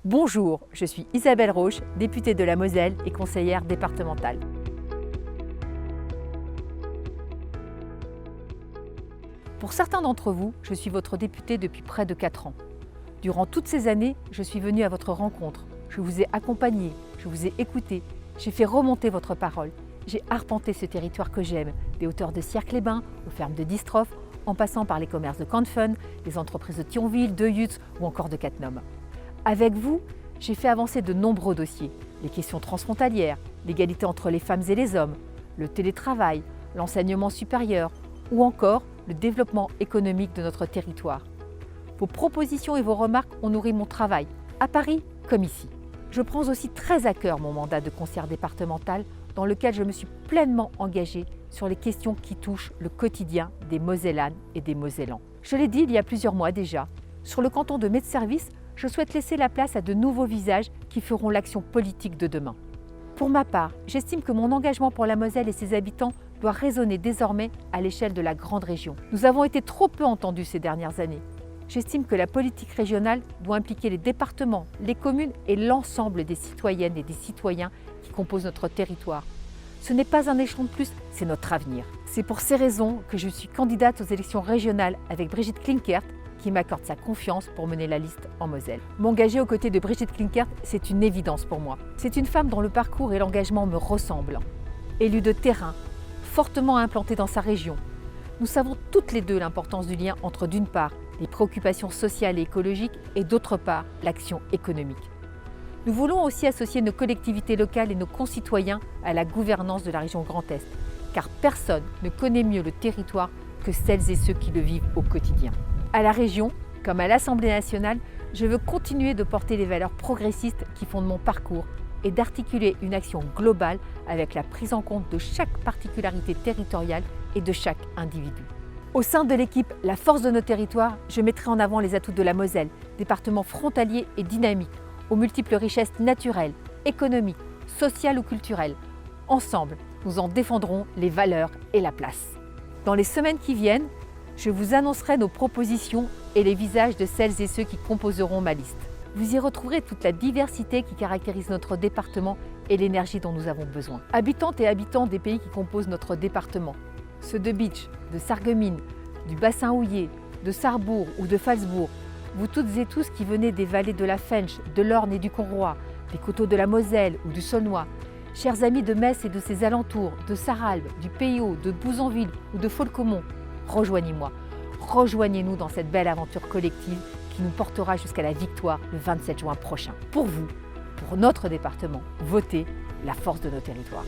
Bonjour, je suis Isabelle Roche, députée de la Moselle et conseillère départementale. Pour certains d'entre vous, je suis votre députée depuis près de 4 ans. Durant toutes ces années, je suis venue à votre rencontre. Je vous ai accompagné, je vous ai écouté, j'ai fait remonter votre parole. J'ai arpenté ce territoire que j'aime, des hauteurs de Sierre-les-Bains aux fermes de Distrophe, en passant par les commerces de Canfun, les entreprises de Thionville, de Yutz ou encore de Cattenom. Avec vous, j'ai fait avancer de nombreux dossiers. Les questions transfrontalières, l'égalité entre les femmes et les hommes, le télétravail, l'enseignement supérieur ou encore le développement économique de notre territoire. Vos propositions et vos remarques ont nourri mon travail, à Paris comme ici. Je prends aussi très à cœur mon mandat de conseillère départementale dans lequel je me suis pleinement engagée sur les questions qui touchent le quotidien des Mosellanes et des Mosellans. Je l'ai dit il y a plusieurs mois déjà, sur le canton de Metz-Service, je souhaite laisser la place à de nouveaux visages qui feront l'action politique de demain. Pour ma part, j'estime que mon engagement pour la Moselle et ses habitants doit résonner désormais à l'échelle de la grande région. Nous avons été trop peu entendus ces dernières années. J'estime que la politique régionale doit impliquer les départements, les communes et l'ensemble des citoyennes et des citoyens qui composent notre territoire. Ce n'est pas un échelon de plus, c'est notre avenir. C'est pour ces raisons que je suis candidate aux élections régionales avec Brigitte Klinkert, qui m'accorde sa confiance pour mener la liste en Moselle. M'engager aux côtés de Brigitte Klinkert, c'est une évidence pour moi. C'est une femme dont le parcours et l'engagement me ressemblent. Élue de terrain, fortement implantée dans sa région, nous savons toutes les deux l'importance du lien entre, d'une part, les préoccupations sociales et écologiques et d'autre part, l'action économique. Nous voulons aussi associer nos collectivités locales et nos concitoyens à la gouvernance de la région Grand Est, car personne ne connaît mieux le territoire que celles et ceux qui le vivent au quotidien. À la région, comme à l'Assemblée nationale, je veux continuer de porter les valeurs progressistes qui fondent mon parcours et d'articuler une action globale avec la prise en compte de chaque particularité territoriale et de chaque individu. Au sein de l'équipe La Force de nos territoires, je mettrai en avant les atouts de la Moselle, département frontalier et dynamique, aux multiples richesses naturelles, économiques, sociales ou culturelles. Ensemble, nous en défendrons les valeurs et la place. Dans les semaines qui viennent, je vous annoncerai nos propositions et les visages de celles et ceux qui composeront ma liste. Vous y retrouverez toute la diversité qui caractérise notre département et l'énergie dont nous avons besoin. Habitantes et habitants des pays qui composent notre département, ceux de Bitche, de Sarreguemines, du bassin houiller, de Sarrebourg ou de Phalsbourg, vous toutes et tous qui venez des vallées de la Fensch, de l'Orne et du Conroy, des coteaux de la Moselle ou du Saulnois, chers amis de Metz et de ses alentours, de Sarralbe, du Pays Haut, de Bouzonville ou de Folquemont, rejoignez-moi, rejoignez-nous dans cette belle aventure collective qui nous portera jusqu'à la victoire le 27 juin prochain. Pour vous, pour notre département, votez La Force de nos territoires.